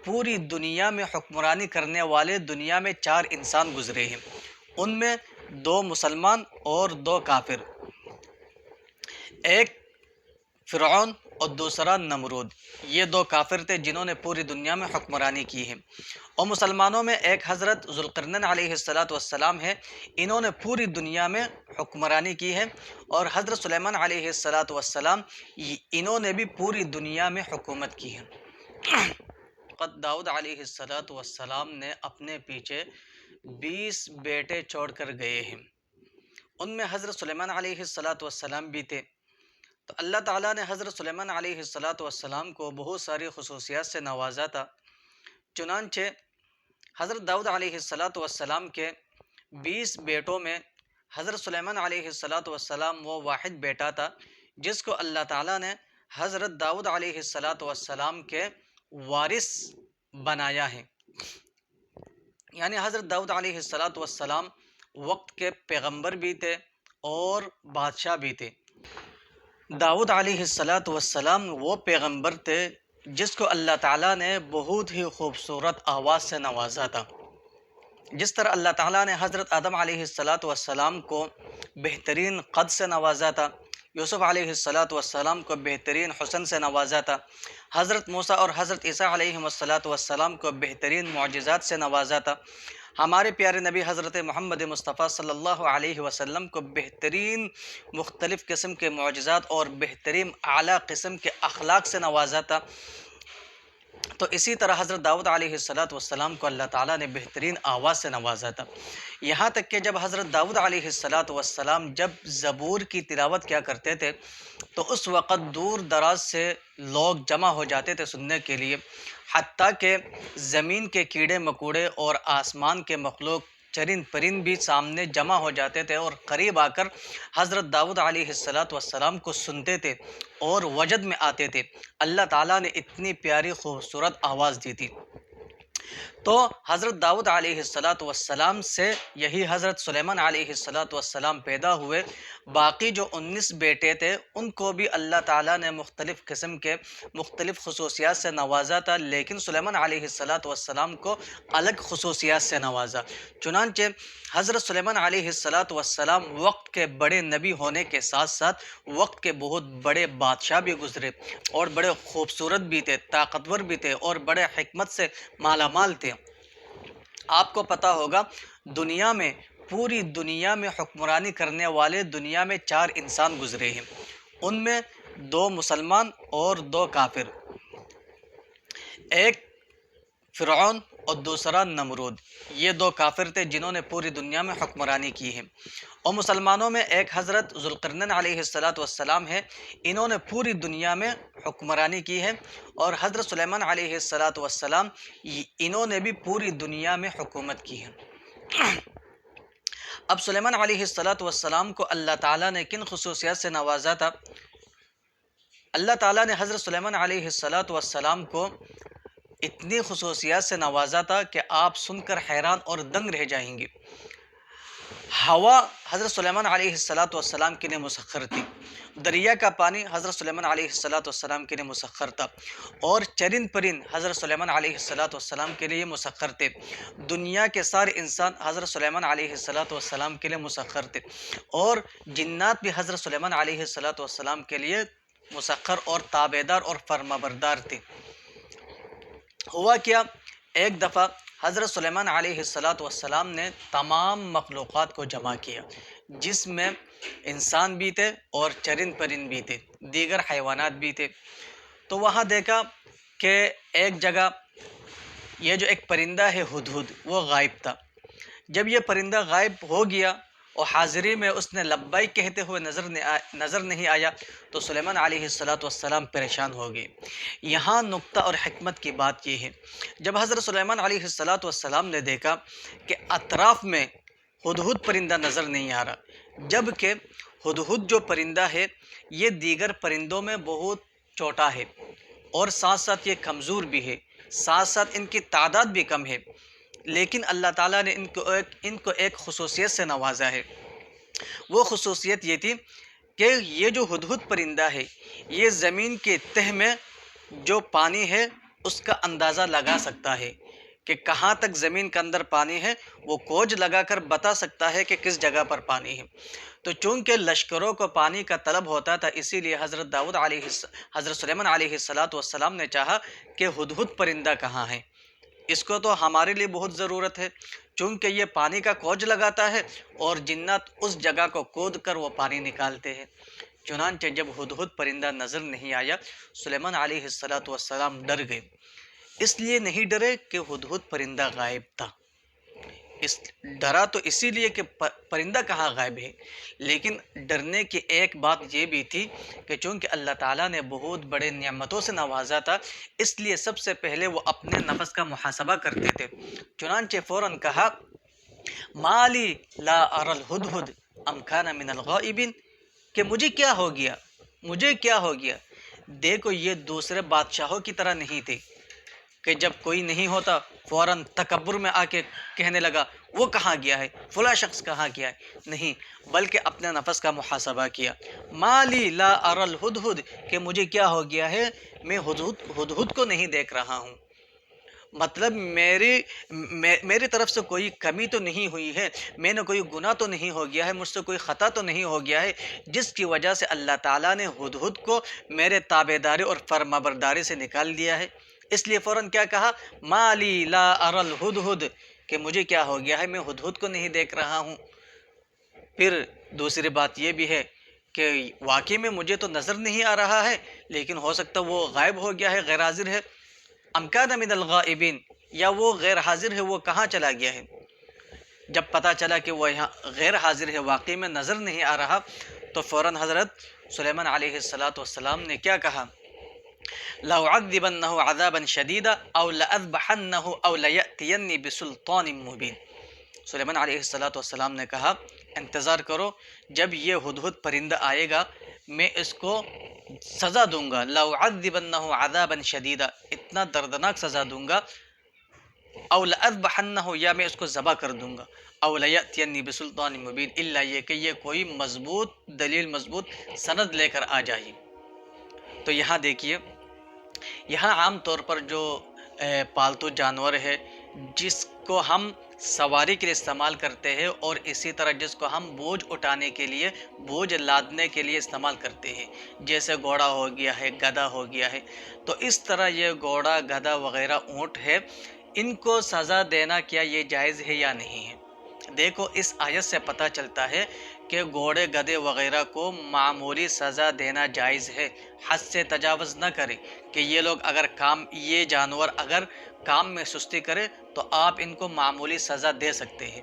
پوری دنیا میں حکمرانی کرنے والے دنیا میں 4 انسان گزرے ہیں، ان میں 2 مسلمان اور 2 کافر، ایک فرعون اور دوسرا نمرود۔ یہ 2 کافر تھے جنہوں نے پوری دنیا میں حکمرانی کی ہے، اور مسلمانوں میں ایک حضرت ذوالقرنین علیہ السلام ہے، انہوں نے پوری دنیا میں حکمرانی کی ہے، اور حضرت سلیمان علیہ السلام انہوں نے بھی پوری دنیا میں حکومت کی ہے۔ داؤد علیہ السلام نے اپنے پیچھے 20 بیٹے چھوڑ کر گئے ہیں، ان میں حضرت سلیمان علیہ السلام بھی تھے۔ تو اللہ تعالیٰ نے حضرت سلیمان علیہ السلام کو بہت ساری خصوصیات سے نوازا تھا، چنانچہ حضرت داؤد علیہ السلام کے 20 بیٹوں میں حضرت سلیمان علیہ السلام وہ واحد بیٹا تھا جس کو اللہ تعالیٰ نے حضرت داؤد علیہ السلام کے وارث بنایا ہے، یعنی حضرت داؤد علیہ السلام وقت کے پیغمبر بھی تھے اور بادشاہ بھی تھے۔ داؤد علیہ السلام وہ پیغمبر تھے جس کو اللہ تعالیٰ نے بہت ہی خوبصورت آواز سے نوازا تھا، جس طرح اللہ تعالیٰ نے حضرت آدم علیہ السلام کو بہترین قد سے نوازا تھا، یوسف علیہ السلام کو بہترین حسن سے نوازا تھا، حضرت موسیٰ اور حضرت عیسیٰ علیہ السلام کو بہترین معجزات سے نوازا تھا، ہمارے پیارے نبی حضرت محمد مصطفیٰ صلی اللہ علیہ وسلم کو بہترین مختلف قسم کے معجزات اور بہترین اعلیٰ قسم کے اخلاق سے نوازا تھا۔ تو اسی طرح حضرت داؤد علیہ السلام کو اللہ تعالیٰ نے بہترین آواز سے نوازا تھا، یہاں تک کہ جب حضرت داؤد علیہ السلام جب زبور کی تلاوت کیا کرتے تھے تو اس وقت دور دراز سے لوگ جمع ہو جاتے تھے سننے کے لیے، حتیٰ کہ زمین کے کیڑے مکوڑے اور آسمان کے مخلوق چرند پرند بھی سامنے جمع ہو جاتے تھے اور قریب آ کر حضرت داؤد علیہ السلام کو سنتے تھے اور وجد میں آتے تھے۔ اللہ تعالیٰ نے اتنی پیاری خوبصورت آواز دی تھی۔ تو حضرت داؤد علیہ السلام سے یہی حضرت سلیمان علیہ السلام پیدا ہوئے، باقی جو 19 بیٹے تھے ان کو بھی اللہ تعالیٰ نے مختلف قسم کے مختلف خصوصیات سے نوازا تھا، لیکن سلیمان علیہ السلام کو الگ خصوصیات سے نوازا۔ چنانچہ حضرت سلیمان علیہ السلام وقت کے بڑے نبی ہونے کے ساتھ ساتھ وقت کے بہت بڑے بادشاہ بھی گزرے اور بڑے خوبصورت بھی تھے، طاقتور بھی تھے اور بڑے حکمت سے مالا مال تھے۔ آپ کو پتہ ہوگا دنیا میں پوری دنیا میں حکمرانی کرنے والے دنیا میں 4 انسان گزرے ہیں، ان میں 2 مسلمان اور 2 کافر، ایک فرعون اور دوسرا نمرود۔ یہ 2 کافر تھے جنہوں نے پوری دنیا میں حکمرانی کی ہے، اور مسلمانوں میں ایک حضرت ذوالقرنین علیہ السلام ہے، انہوں نے پوری دنیا میں حکمرانی کی ہے، اور حضرت سلیمان علیہ السلام انہوں نے بھی پوری دنیا میں حکومت کی ہے۔ اب سلیمان علیہ السلام کو اللہ تعالیٰ نے کن خصوصیات سے نوازا تھا؟ اللہ تعالیٰ نے حضرت سلیمان علیہ السلام کو اتنی خصوصیات سے نوازا تھا کہ آپ سن کر حیران اور دنگ رہ جائیں گے۔ ہوا حضرت سلیمان علیہ السلام کے لیے مسخر تھی، دریا کا پانی حضرت سلیمان علیہ السلام کے لیے مسخر تھا، اور چرند پرند حضرت سلیمان علیہ السلام کے لیے مسخر تھے، دنیا کے سارے انسان حضرت سلیمان علیہ السلام کے لیے مسخر تھے، اور جنات بھی حضرت سلیمان علیہ السلام کے لیے مسخر اور تابعدار اور فرمانبردار تھے۔ ہوا کیا، ایک دفعہ حضرت سلیمان علیہ السلام نے تمام مخلوقات کو جمع کیا، جس میں انسان بھی تھے اور چرند پرند بھی تھے، دیگر حیوانات بھی تھے۔ تو وہاں دیکھا کہ ایک جگہ یہ جو ایک پرندہ ہے ہدہد وہ غائب تھا۔ جب یہ پرندہ غائب ہو گیا اور حاضری میں اس نے لبیک کہتے ہوئے نظر نہیں آیا تو سلیمان علیہ السلام پریشان ہو گئے۔ یہاں نقطہ اور حکمت کی بات یہ ہے، جب حضرت سلیمان علیہ السلام نے دیکھا کہ اطراف میں ہدہد پرندہ نظر نہیں آ رہا، جبکہ ہدہد جو پرندہ ہے یہ دیگر پرندوں میں بہت چھوٹا ہے اور ساتھ ساتھ یہ کمزور بھی ہے، ساتھ ساتھ ان کی تعداد بھی کم ہے، لیکن اللہ تعالیٰ نے ان کو ایک خصوصیت سے نوازا ہے۔ وہ خصوصیت یہ تھی کہ یہ جو ہدہد پرندہ ہے یہ زمین کے تہ میں جو پانی ہے اس کا اندازہ لگا سکتا ہے کہ کہاں تک زمین کے اندر پانی ہے، وہ کوج لگا کر بتا سکتا ہے کہ کس جگہ پر پانی ہے۔ تو چونکہ لشکروں کو پانی کا طلب ہوتا تھا، اسی لیے حضرت سلیمان علیہ السلام نے چاہا کہ ہدہد پرندہ کہاں ہے، اس کو تو ہمارے لیے بہت ضرورت ہے، چونکہ یہ پانی کا کوج لگاتا ہے اور جنات اس جگہ کو کود کر وہ پانی نکالتے ہیں۔ چنانچہ جب ہدہد پرندہ نظر نہیں آیا، سلیمان علیہ السلام ڈر گئے۔ اس لیے نہیں ڈرے کہ ہدہد پرندہ غائب تھا، ڈرا تو اسی لیے کہ پرندہ کہاں غائب ہے، لیکن ڈرنے کی ایک بات یہ بھی تھی کہ چونکہ اللہ تعالیٰ نے بہت بڑے نعمتوں سے نوازا تھا، اس لیے سب سے پہلے وہ اپنے نفس کا محاسبہ کرتے تھے۔ چنانچہ فوراً کہا مالی لا اری الہدہد ام کان من الغائبین، کہ مجھے کیا ہو گیا، مجھے کیا ہو گیا۔ دیکھو یہ دوسرے بادشاہوں کی طرح نہیں تھے کہ جب کوئی نہیں ہوتا فوراً تکبر میں آ کے کہنے لگا وہ کہاں گیا ہے، فلاں شخص کہاں گیا ہے، نہیں، بلکہ اپنے نفس کا محاسبہ کیا۔ مالی لا اری الہدہد، کہ مجھے کیا ہو گیا ہے، میں ہدہد کو نہیں دیکھ رہا ہوں، مطلب میری طرف سے کوئی کمی تو نہیں ہوئی ہے، میں نے کوئی گناہ تو نہیں ہو گیا ہے، مجھ سے کوئی خطا تو نہیں ہو گیا ہے جس کی وجہ سے اللہ تعالیٰ نے ہدہد کو میرے تابعداری اور فرمانبرداری سے نکال دیا ہے۔ اس لیے فوراً کیا کہا مالی لا اری الہدہد، کہ مجھے کیا ہو گیا ہے، میں ہدہد کو نہیں دیکھ رہا ہوں۔ پھر دوسری بات یہ بھی ہے کہ واقعی میں مجھے تو نظر نہیں آ رہا ہے، لیکن ہو سکتا وہ غائب ہو گیا ہے، غیر حاضر ہے، ام کان من الغائبین، یا وہ غیر حاضر ہے، وہ کہاں چلا گیا ہے۔ جب پتہ چلا کہ وہ یہاں غیر حاضر ہے، واقعی میں نظر نہیں آ رہا، تو فوراً حضرت سلیمان علیہ السلام نے کیا کہا لَأُعَذِّبَنَّهُ عَذَابًا شَدِيدًا أَوْ لَأَذْبَحَنَّهُ أَوْ لَيَأْتِيَنِّي بِسُلْطَانٍ مُّبِينٍ۔ سلیمان علیہ السلام نے کہا انتظار کرو، جب یہ ہدہد پرندہ آئے گا میں اس کو سزا دوں گا، لَأُعَذِّبَنَّهُ عَذَابًا شَدِيدًا، اتنا دردناک سزا دوں گا، او لَأَذْبَحَنَّهُ، یا میں اس کو ذبح کر دوں گا، او لَيَأْتِيَنِّي بِسُلْطَانٍ مُّبِينٍ، الا یہ کہ یہ کوئی مضبوط دلیل، مضبوط سند لے کر آ جائے۔ تو یہاں دیکھیے، یہاں عام طور پر جو پالتو جانور ہے جس کو ہم سواری کے لیے استعمال کرتے ہیں، اور اسی طرح جس کو ہم بوجھ اٹھانے کے لیے، بوجھ لادنے کے لیے استعمال کرتے ہیں، جیسے گھوڑا ہو گیا ہے، گدھا ہو گیا ہے، تو اس طرح یہ گھوڑا، گدھا وغیرہ، اونٹ ہے، ان کو سزا دینا کیا یہ جائز ہے یا نہیں ہے۔ دیکھو اس آیت سے پتہ چلتا ہے کہ گھوڑے، گدھے وغیرہ کو معمولی سزا دینا جائز ہے، حد سے تجاوز نہ کرے، کہ یہ جانور اگر کام میں سستی کرے تو آپ ان کو معمولی سزا دے سکتے ہیں۔